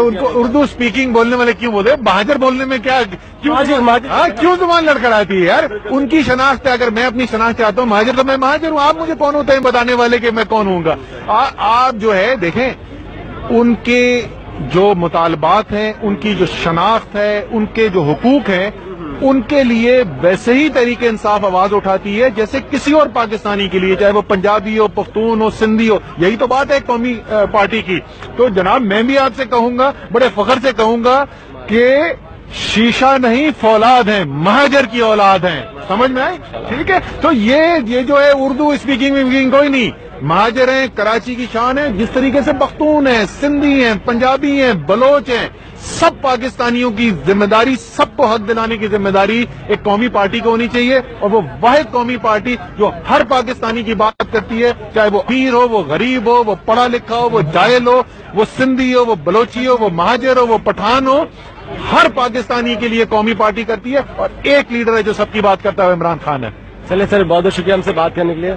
उनको उर्दू स्पीकिंग बोलने वाले क्यों बोलते? महाजर बोलने में क्या क्यों जुबान लड़खड़ आती है यार? उनकी शनाख्त है, अगर मैं अपनी शनाख्त चाहता हूँ महाजर तो मैं महाजर हूँ। आप मुझे कौन होते हैं बताने वाले कि मैं कौन हूँगा? आप जो है देखें, उनके जो मुतालबात हैं, उनकी जो शनाख्त है, उनके जो हुकूक हैं, उनके लिए वैसे ही तरीके इंसाफ आवाज उठाती है जैसे किसी और पाकिस्तानी के लिए, चाहे वो पंजाबी हो, पख्तून हो, सिंधी हो। यही तो बात है कौमी पार्टी की। तो जनाब मैं भी आपसे कहूंगा, बड़े फख्र से कहूंगा कि शीशा नहीं फौलाद है, महाजर की औलाद है। समझ में आई? ठीक है। तो ये जो है उर्दू स्पीकिंग कोई नहीं, महाजर हैं, कराची की शान है। जिस तरीके से पख्तून है, सिंधी हैं, पंजाबी हैं, बलोच हैं, सब पाकिस्तानियों की जिम्मेदारी, सबको हक दिलाने की जिम्मेदारी एक कौमी पार्टी को होनी चाहिए। और वो वाहिद कौमी पार्टी जो हर पाकिस्तानी की बात करती है, चाहे वो अमीर हो, वो गरीब हो, वो पढ़ा लिखा हो, वो जाहिल हो, वो सिंधी हो, वो बलोची हो, वो महाजर हो, वो पठान हो, हर पाकिस्तानी के लिए कौमी पार्टी करती है। और एक लीडर है जो सबकी बात करता है, इमरान खान है। चलिए सर, बहुत बहुत शुक्रिया हमसे बात करने के लिए।